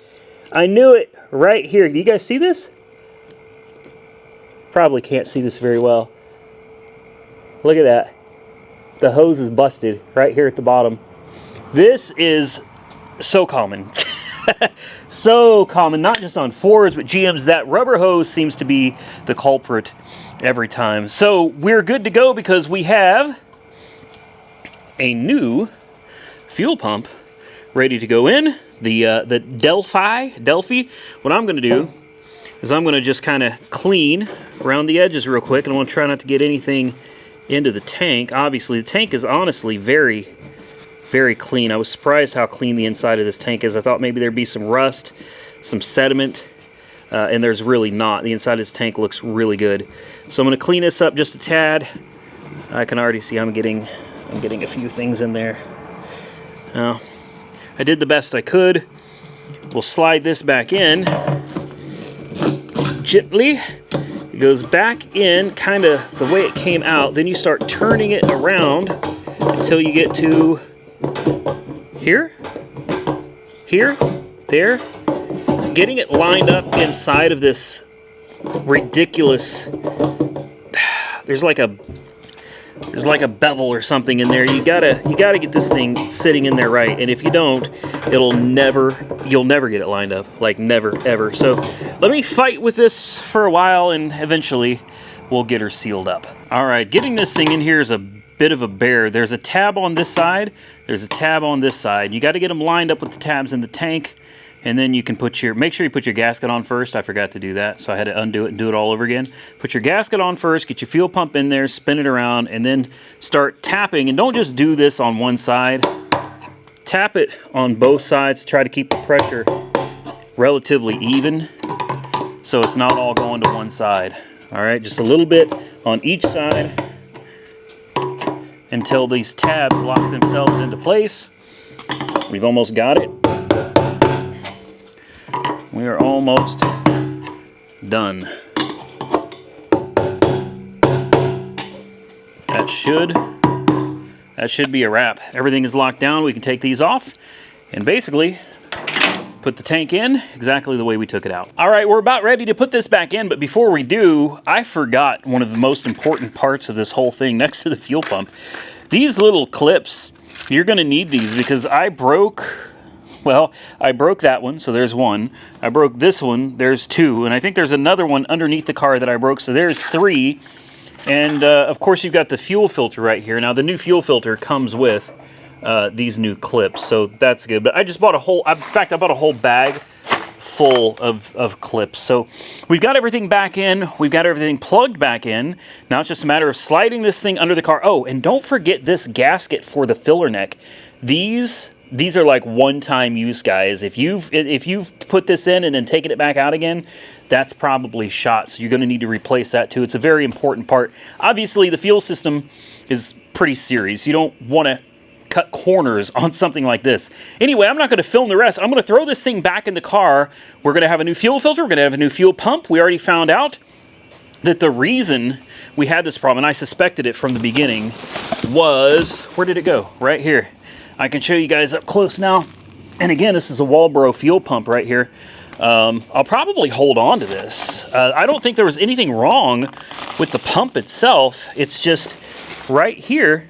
I knew it. Right here. Do you guys see this? Probably can't see this very well. Look at that. The hose is busted right here at the bottom. This is so common. So common, not just on Fords, but GMs. That rubber hose seems to be the culprit every time. So we're good to go because we have a new fuel pump ready to go in. The Delphi. What I'm going to do is I'm going to just kind of clean around the edges real quick, and I want to try not to get anything into the tank. Obviously, the tank is honestly very, very clean. I was surprised how clean the inside of this tank is. I thought maybe there'd be some rust, some sediment, and there's really not. The inside of this tank looks really good. So I'm going to clean this up just a tad. I can already see I'm getting a few things in there. Now, I did the best I could. We'll slide this back in gently. It goes back in kind of the way it came out. Then you start turning it around until you get to here, there. Getting it lined up inside of this ridiculous, there's like a bevel or something in there. You gotta get this thing sitting in there right, and if you don't, you'll never get it lined up, like never ever. So let me fight with this for a while, and eventually we'll get her sealed up. All right, getting this thing in here is a bit of a bear. There's a tab on this side, there's a tab on this side. You got to get them lined up with the tabs in the tank, and then you can make sure you put your gasket on first. I forgot to do that, so I had to undo it and do it all over again. Put your gasket on first, get your fuel pump in there, spin it around, and then start tapping. And don't just do this on one side. Tap it on both sides. Try to keep the pressure relatively even so it's not all going to one side. All right, just a little bit on each side until these tabs lock themselves into place. We've almost got it. We are almost done. That should be a wrap. Everything is locked down. We can take these off and basically Put the tank in exactly the way we took it out. All right, we're about ready to put this back in, but before we do, I forgot one of the most important parts of this whole thing next to the fuel pump. These little clips, you're gonna need these because I broke that one, so there's one. I broke this one, there's two, and I think there's another one underneath the car that I broke, so there's three. And of course you've got the fuel filter right here. Now the new fuel filter comes with these new clips, so that's good. But I just bought a whole, in fact, I bought a whole bag full of clips. So we've got everything back in, we've got everything plugged back in. Now it's just a matter of sliding this thing under the car. Oh, and don't forget this gasket for the filler neck. These are like one-time use, guys. If you've put this in and then taken it back out again, that's probably shot, so you're going to need to replace that too. It's a very important part. Obviously, the fuel system is pretty serious. You don't want to cut corners on something like this. Anyway, I'm not going to film the rest. I'm going to throw this thing back in the car. We're going to have a new fuel filter. We're going to have a new fuel pump. We already found out that the reason we had this problem, and I suspected it from the beginning, was, where did it go? Right here. I can show you guys up close now. And again, this is a Walbro fuel pump right here. I'll probably hold on to this. I don't think there was anything wrong with the pump itself. It's just right here.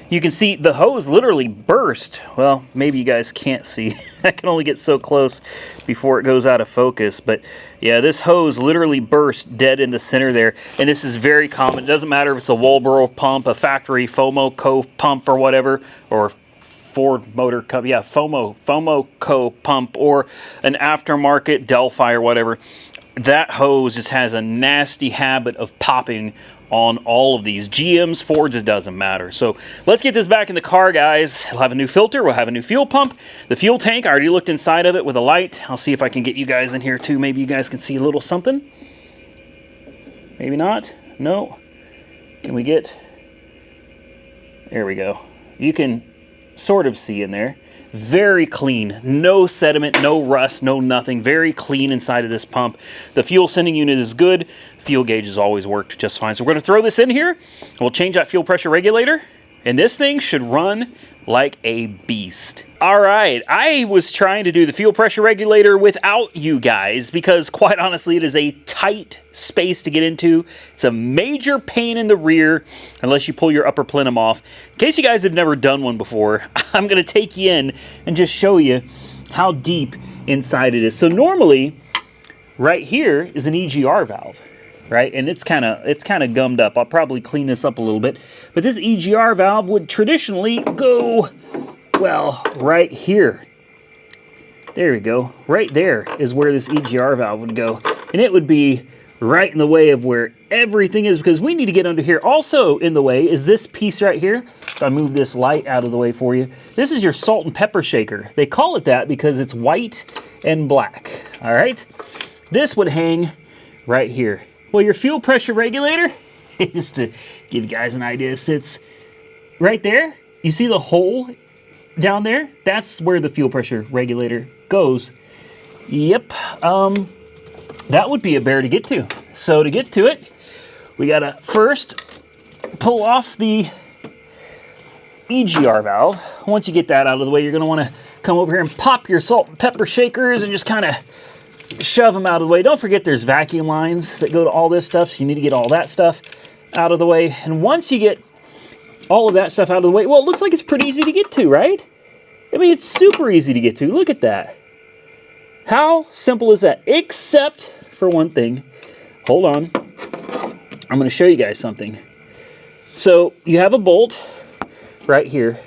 You can see the hose literally burst. Well, maybe you guys can't see. I can only get so close before it goes out of focus. But yeah, this hose literally burst dead in the center there. And this is very common. It doesn't matter if it's a Walbro pump, a factory FOMO Co pump or whatever, or Ford Motor Company, yeah, FOMO Co pump, or an aftermarket Delphi or whatever. That hose just has a nasty habit of popping on all of these. GMs, Fords, it doesn't matter. So let's get this back in the car, guys. We'll have a new filter. We'll have a new fuel pump. The fuel tank, I already looked inside of it with a light. I'll see if I can get you guys in here too. Maybe you guys can see a little something. Maybe not. No. Can we get... There we go. You can sort of see in there. Very clean, no sediment, no rust, no nothing. Very clean inside of this pump. The fuel sending unit is good. Fuel gauge has always worked just fine. So we're going to throw this in here. We'll change that fuel pressure regulator, and this thing should run like a beast. All right, I was trying to do the fuel pressure regulator without you guys because quite honestly, it is a tight space to get into. It's a major pain in the rear unless you pull your upper plenum off. In case you guys have never done one before, I'm gonna take you in and just show you how deep inside it is. So normally, right here is an EGR valve, right? And it's kind of gummed up. I'll probably clean this up a little bit. But this EGR valve would traditionally go, well, right here. There we go. Right there is where this EGR valve would go. And it would be right in the way of where everything is because we need to get under here. Also in the way is this piece right here. If I move this light out of the way for you. This is your salt and pepper shaker. They call it that because it's white and black. All right. This would hang right here. Well, your fuel pressure regulator, just to give you guys an idea, sits right there. You see the hole down there? That's where the fuel pressure regulator goes. Yep. That would be a bear to get to. So to get to it, we gotta first pull off the EGR valve. Once you get that out of the way, you're gonna wanna come over here and pop your salt and pepper shakers and just kind of shove them out of the way. Don't forget there's vacuum lines that go to all this stuff, so you need to get all that stuff out of the way. And once you get all of that stuff out of the way, well, it looks like it's pretty easy to get to, right? I mean, it's super easy to get to. Look at that. How simple is that? Except for one thing. Hold on. I'm going to show you guys something. So you have a bolt right here.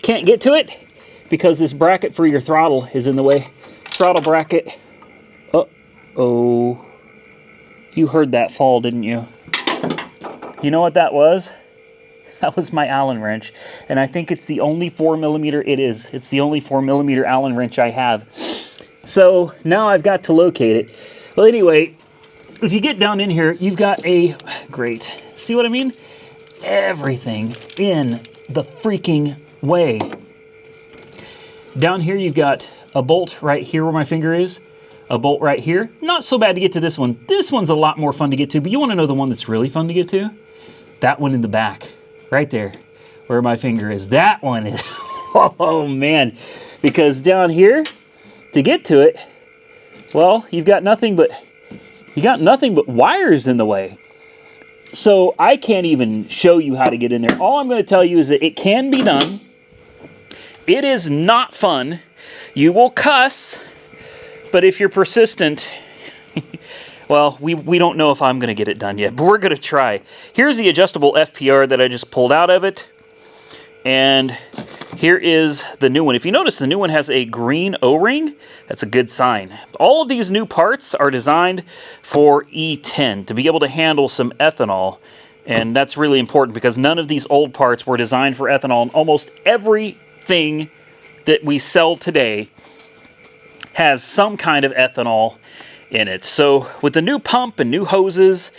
Can't get to it because this bracket for your throttle is in the way. Throttle bracket. Uh-oh. You heard that fall, didn't you? You know what that was? That was my Allen wrench. And I think it's the only 4mm it is. It's the only 4mm Allen wrench I have. So now I've got to locate it. Well, anyway, if you get down in here, you've got a... Great. See what I mean? Everything in the freaking way. Down here, you've got a bolt right here where my finger is. A bolt right here. Not so bad to get to this one. This one's a lot more fun to get to, but you want to know the one that's really fun to get to? That one in the back. Right there, where my finger is. That one is... Oh, man. because down here, to get to it, well, you got nothing but wires in the way. So I can't even show you how to get in there. All I'm going to tell you is that it can be done. It is not fun. You will cuss, but if you're persistent, well, we don't know if I'm going to get it done yet, but we're going to try. Here's the adjustable FPR that I just pulled out of it. And here is the new one. If you notice, the new one has a green O-ring. That's a good sign. All of these new parts are designed for E10 to be able to handle some ethanol. And that's really important because none of these old parts were designed for ethanol. And almost everything that we sell today has some kind of ethanol in it. So with the new pump and new hoses,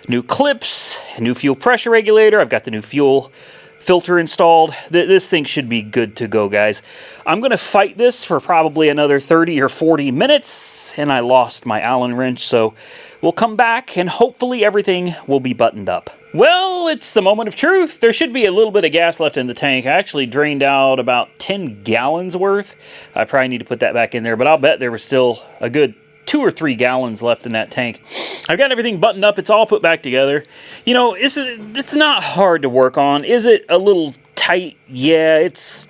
new clips, a new fuel pressure regulator, I've got the new fuel filter installed. This thing should be good to go, guys. I'm going to fight this for probably another 30 or 40 minutes, and I lost my Allen wrench, so we'll come back and hopefully everything will be buttoned up. Well, it's the moment of truth. There should be a little bit of gas left in the tank. I actually drained out about 10 gallons worth. I probably need to put that back in there, but I'll bet there was still a good 2 or 3 gallons left in that tank. I've got everything buttoned up. It's all put back together. You know, it's not hard to work on. Is it a little tight? Yeah, it's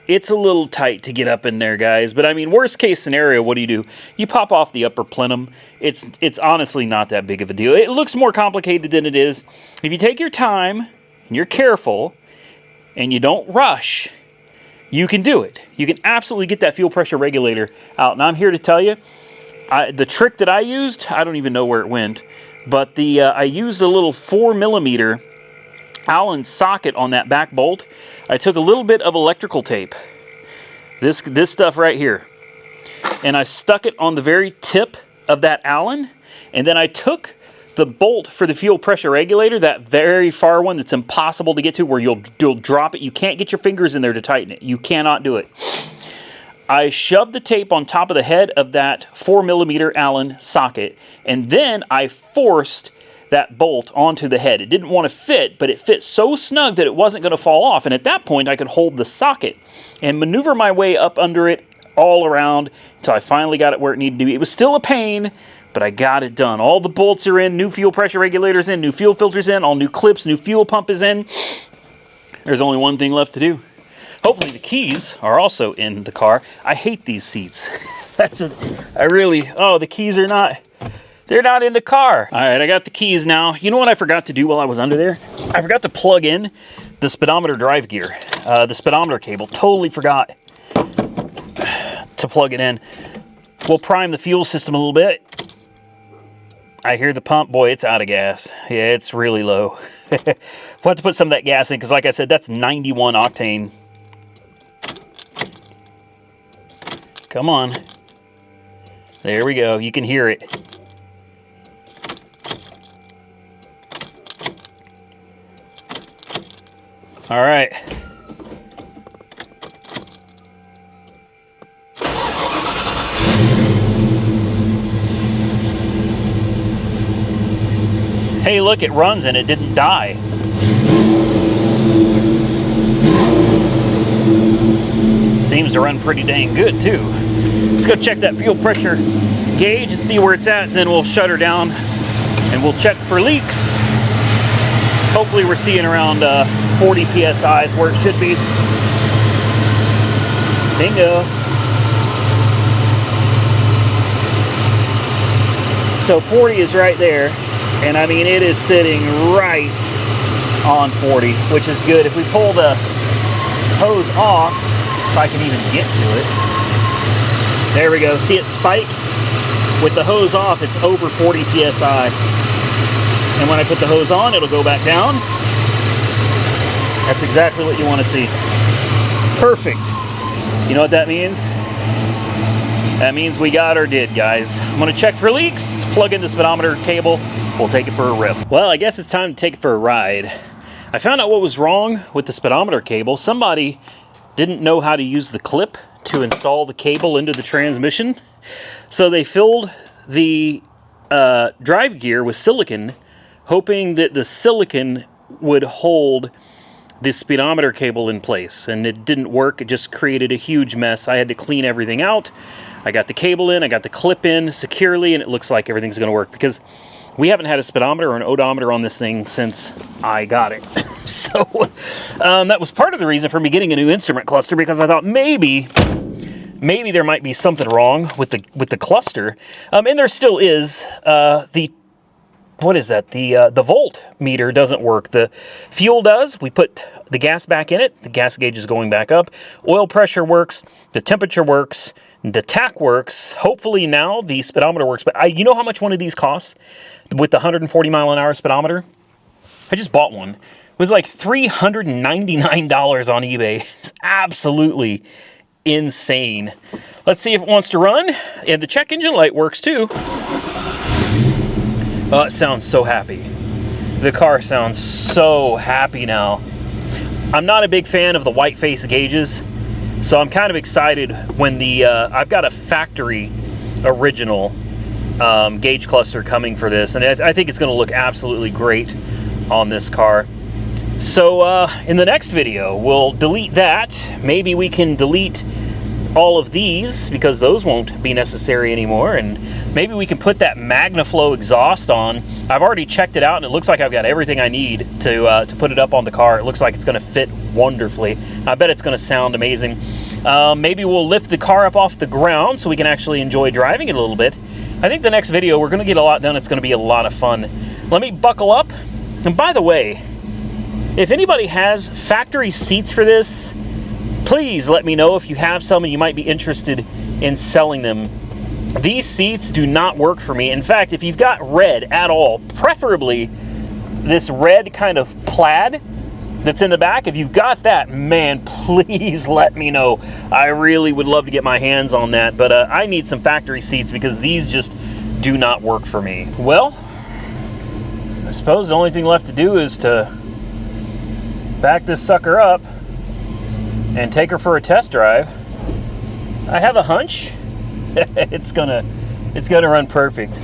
a little tight to get up in there, guys. But I mean, worst case scenario, what do? You pop off the upper plenum. It's honestly not that big of a deal. It looks more complicated than it is. If you take your time and you're careful and you don't rush, you can do it. You can absolutely get that fuel pressure regulator out. And I'm here to tell you, the trick that I used, I don't even know where it went, but I used a little 4mm Allen socket on that back bolt. I took a little bit of electrical tape, this stuff right here, and I stuck it on the very tip of that Allen, and then I took the bolt for the fuel pressure regulator, that very far one that's impossible to get to, where you'll drop it. You can't get your fingers in there to tighten it. You cannot do it. I shoved the tape on top of the head of that 4mm Allen socket, and then I forced that bolt onto the head. It didn't want to fit, but it fit so snug that it wasn't going to fall off. And at that point, I could hold the socket and maneuver my way up under it all around until I finally got it where it needed to be. It was still a pain, but I got it done. All the bolts are in, new fuel pressure regulators in, new fuel filters in, all new clips, new fuel pump is in. There's only one thing left to do. Hopefully the keys are also in the car. I hate these seats. The keys are not, they're not in the car. All right, I got the keys now. You know what I forgot to do while I was under there? I forgot to plug in the speedometer drive gear, the speedometer cable. Totally forgot to plug it in. We'll prime the fuel system a little bit. I hear the pump. Boy, it's out of gas. Yeah, it's really low. We'll have to put some of that gas in because, like I said, that's 91 octane. Come on. There we go. You can hear it. All right. Hey, look, it runs and it didn't die. Seems to run pretty dang good, too. Let's go check that fuel pressure gauge and see where it's at, and then we'll shut her down and we'll check for leaks. Hopefully we're seeing around 40 psi is where it should be. Bingo. So 40 is right there, and I mean it is sitting right on 40, which is good. If we pull the hose off, if I can even get to it. There we go. See it spike? With the hose off, it's over 40 psi. And when I put the hose on, it'll go back down. That's exactly what you want to see. Perfect. You know what that means? That means we got or did, guys. I'm going to check for leaks, plug in the speedometer cable, we'll take it for a rip. Well, I guess it's time to take it for a ride. I found out what was wrong with the speedometer cable. Somebody didn't know how to use the clip to install the cable into the transmission. So they filled the drive gear with silicone, hoping that the silicone would hold the speedometer cable in place, and it didn't work. It just created a huge mess. I had to clean everything out. I got the cable in, I got the clip in securely, and it looks like everything's going to work, because we haven't had a speedometer or an odometer on this thing since I got it. So that was part of the reason for me getting a new instrument cluster, because I thought maybe there might be something wrong with the cluster. And there still is. What is that? The volt meter doesn't work. The fuel does. We put the gas back in it. The gas gauge is going back up. Oil pressure works. The temperature works. The tach works. Hopefully now the speedometer works. But you know how much one of these costs with the 140 mile an hour speedometer? I just bought one. It was like $399 on eBay. It's absolutely insane. Let's see if it wants to run. And the check engine light works too. Oh, it sounds so happy. The car sounds so happy now. I'm not a big fan of the white face gauges, so I'm kind of excited when the I've got a factory original gauge cluster coming for this, and I think it's going to look absolutely great on this car. So in the next video, we'll delete that. Maybe we can delete all of these, because those won't be necessary anymore, and maybe we can put that MagnaFlow exhaust on. I've already checked it out, and it looks like I've got everything I need to put it up on the car. It looks like it's going to fit wonderfully. I bet it's going to sound amazing. Maybe we'll lift the car up off the ground so we can actually enjoy driving it a little bit. I think the next video, we're going to get a lot done. It's going to be a lot of fun. Let me buckle up. And by the way, if anybody has factory seats for this, please let me know if you have some and you might be interested in selling them. These seats do not work for me. In fact, if you've got red at all, preferably this red kind of plaid that's in the back, if you've got that, man, please let me know. I really would love to get my hands on that, but I need some factory seats because these just do not work for me. Well, I suppose the only thing left to do is to back this sucker up and take her for a test drive. I have a hunch it's gonna run perfect.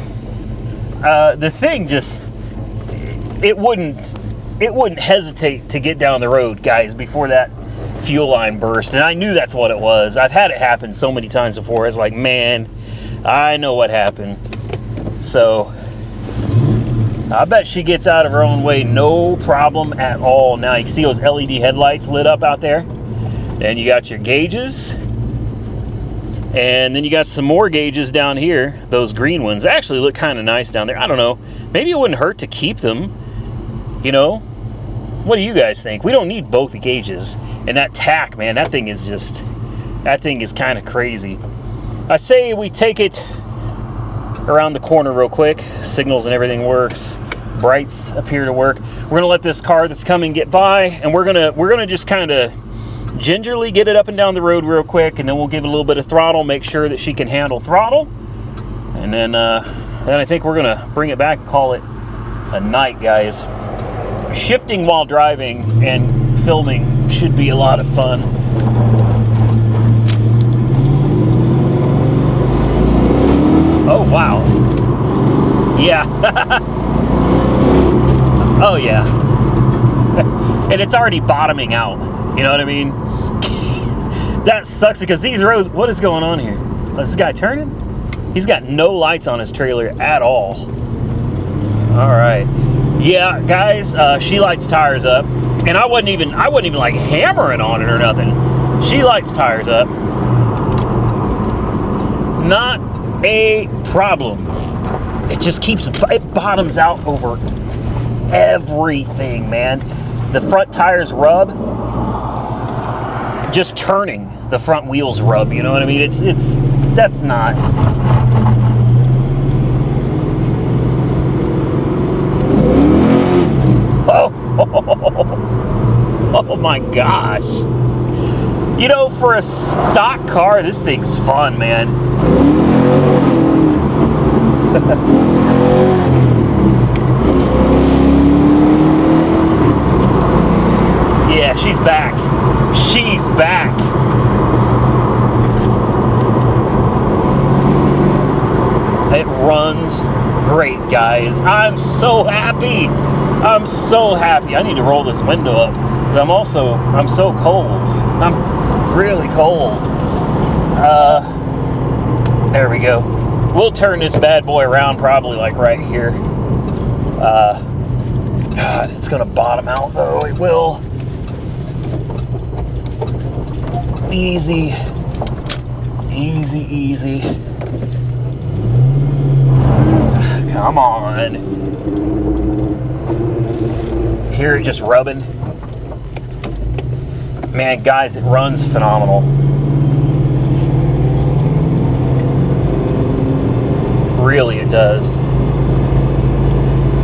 The thing just, it wouldn't hesitate to get down the road, guys, before that fuel line burst, and I knew that's what it was. I've had it happen so many times before. It's like, man, I know what happened. So I bet she gets out of her own way, no problem at all. Now you can see those LED headlights lit up out there. And you got your gauges, and then you got some more gauges down here. Those green ones actually look kind of nice down there. I don't know, maybe it wouldn't hurt to keep them, you know. What do you guys think? We don't need both the gauges. And that tach, man, that thing is kind of crazy. I say we take it around the corner real quick. Signals and everything works. Brights appear to work. We're gonna let this car that's coming get by, and we're gonna just kind of gingerly get it up and down the road real quick, and then we'll give it a little bit of throttle, make sure that she can handle throttle, and then I think we're gonna bring it back and call it a night, guys. Shifting while driving and filming should be a lot of fun. Oh wow, yeah. Oh yeah. And it's already bottoming out. You know what I mean? That sucks, because these roads, what is going on here? Is this guy turning? He's got no lights on his trailer at all. All right. Yeah, guys, she lights tires up. And I wasn't even like hammering on it or nothing. She lights tires up. Not a problem. It just keeps, it bottoms out over everything, man. The front tires rub. Just turning, the front wheels rub, you know what I mean? That's not. Oh my gosh. You know, for a stock car, this thing's fun, man. Yeah, she's back. She's back. It runs great, guys. I'm so happy. I'm so happy. I need to roll this window up because I'm so cold. I'm really cold. There we go. We'll turn this bad boy around probably like right here. God, it's gonna bottom out though. It will. Easy, easy, easy. Come on. Hear it just rubbing. Man, guys, it runs phenomenal. Really, it does.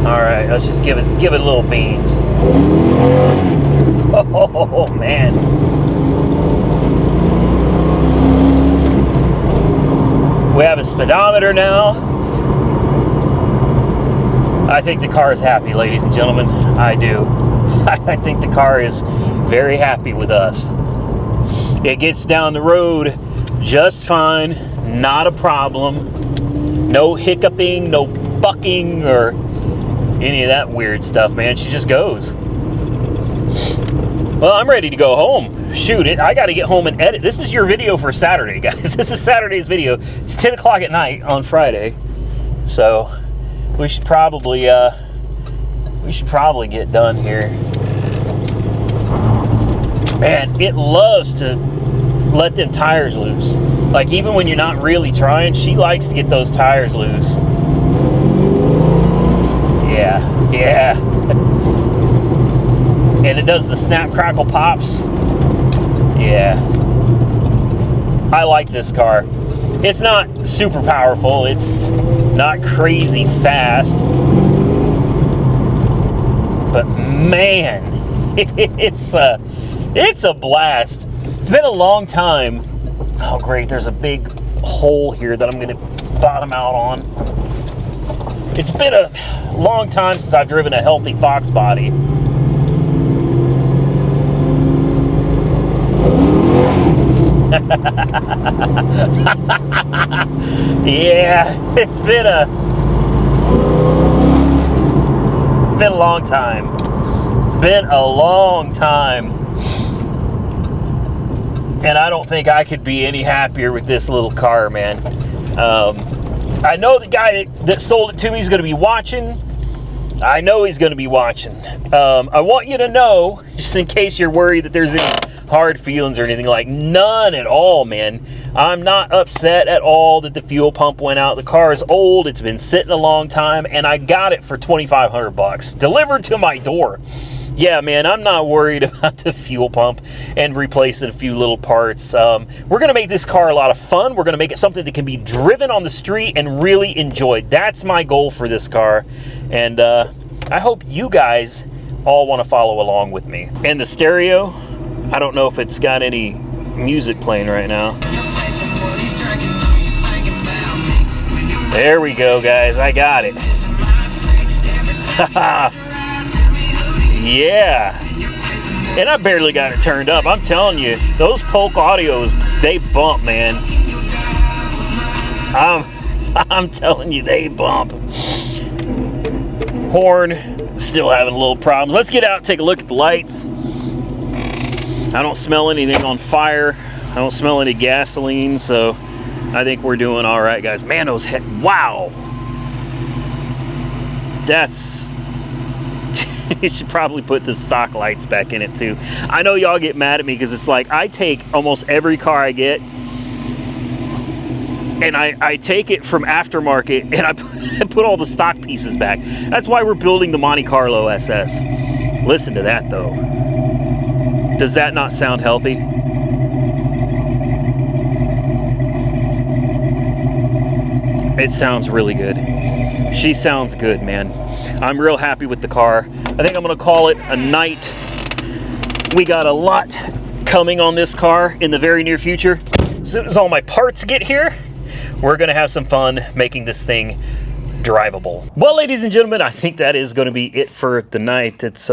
All right, let's just give it a little beans. Oh man. We have a speedometer now. I think the car is happy, ladies and gentlemen. I do. I think the car is very happy with us. It gets down the road just fine, not a problem. No hiccuping, no bucking, or any of that weird stuff, man. She just goes. Well, I'm ready to go home. Shoot, I got to get home and edit. This is your video for Saturday, guys. This is Saturday's video. It's 10 o'clock at night on Friday. So we should probably get done here. Man, it loves to let them tires loose. Like, even when you're not really trying, she likes to get those tires loose. Yeah. And it does the snap, crackle, pops. Yeah. I like this car. It's not super powerful. It's not crazy fast. But man, it's a blast. It's been a long time. Oh great, there's a big hole here that I'm gonna bottom out on. It's been a long time since I've driven a healthy Foxbody. Yeah, it's been a long time. It's been a long time. And I don't think I could be any happier with this little car, man. I know the guy that sold it to me is going to be watching. I know he's going to be watching. I want you to know, just in case you're worried that there's any hard feelings or anything, like none at all, man. I'm not upset at all that the fuel pump went out. The car is old. It's been sitting a long time, and I got it for $2,500 delivered to my door. Yeah, man, I'm not worried about the fuel pump and replacing a few little parts. We're going to make this car a lot of fun. We're going to make it something that can be driven on the street and really enjoyed. That's my goal for this car. And I hope you guys all want to follow along with me. And the stereo, I don't know if it's got any music playing right now. There we go, guys. I got it. Yeah, and I barely got it turned up. I'm telling you, those Polk audios, they bump, man. I'm telling you, they bump. Horn, still having a little problems. Let's get out and take a look at the lights. I don't smell anything on fire. I don't smell any gasoline, so I think we're doing all right, guys. Man, those wow. That's... You should probably put the stock lights back in it too. I know y'all get mad at me because it's like I take almost every car I get and I take it from aftermarket and I put all the stock pieces back. That's why we're building the Monte Carlo SS. Listen to that though. Does that not sound healthy? It sounds really good. She sounds good, man. I'm real happy with the car. I think I'm gonna call it a night. We got a lot coming on this car in the very near future. As soon as all my parts get here, we're gonna have some fun making this thing drivable. Well, ladies and gentlemen, I think that is gonna be it for the night. It's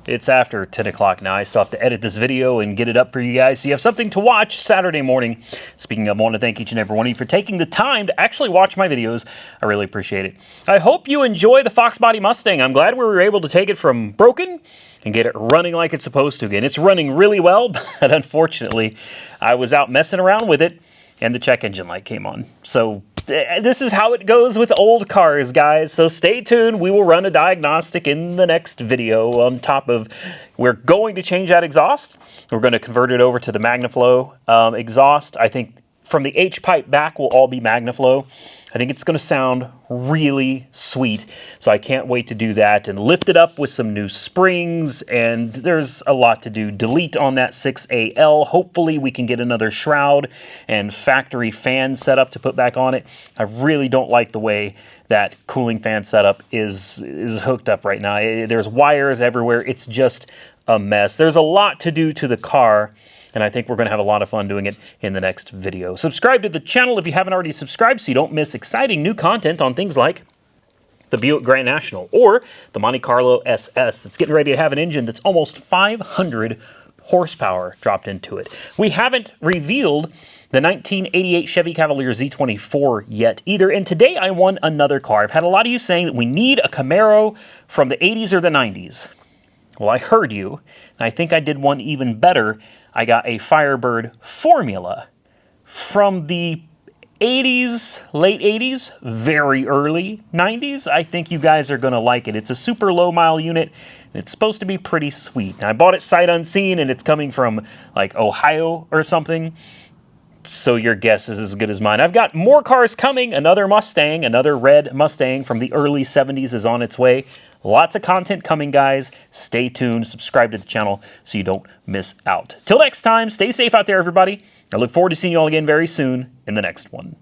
It's after 10 o'clock now. I still have to edit this video and get it up for you guys so you have something to watch Saturday morning. Speaking of, I want to thank each and every one of you for taking the time to actually watch my videos. I really appreciate it. I hope you enjoy the Foxbody Mustang. I'm glad we were able to take it from broken and get it running like it's supposed to again. It's running really well, but unfortunately, I was out messing around with it and the check engine light came on. So this is how it goes with old cars, guys. So stay tuned. We will run a diagnostic in the next video. On top of, we're going to change that exhaust. We're going to convert it over to the MagnaFlow exhaust. I think from the H-pipe back will all be MagnaFlow. I think it's going to sound really sweet. So I can't wait to do that and lift it up with some new springs. And there's a lot to do. Delete on that 6AL. Hopefully we can get another shroud and factory fan setup to put back on it. I really don't like the way that cooling fan setup is hooked up right now. There's wires everywhere. It's just a mess. There's a lot to do to the car. And I think we're going to have a lot of fun doing it in the next video. Subscribe to the channel if you haven't already subscribed so you don't miss exciting new content on things like the Buick Grand National or the Monte Carlo SS. It's getting ready to have an engine that's almost 500 horsepower dropped into it. We haven't revealed the 1988 Chevy Cavalier Z24 yet either. And today I won another car. I've had a lot of you saying that we need a Camaro from the 80s or the 90s. Well, I heard you, and I think I did one even better. I got a Firebird Formula from the 80s, late 80s, very early 90s. I think you guys are going to like it. It's a super low mile unit, and it's supposed to be pretty sweet. Now, I bought it sight unseen, and it's coming from like Ohio or something. So your guess is as good as mine. I've got more cars coming. Another Mustang, another red Mustang from the early 70s is on its way. Lots of content coming, guys. Stay tuned. Subscribe to the channel so you don't miss out. Till next time, stay safe out there, everybody. I look forward to seeing you all again very soon in the next one.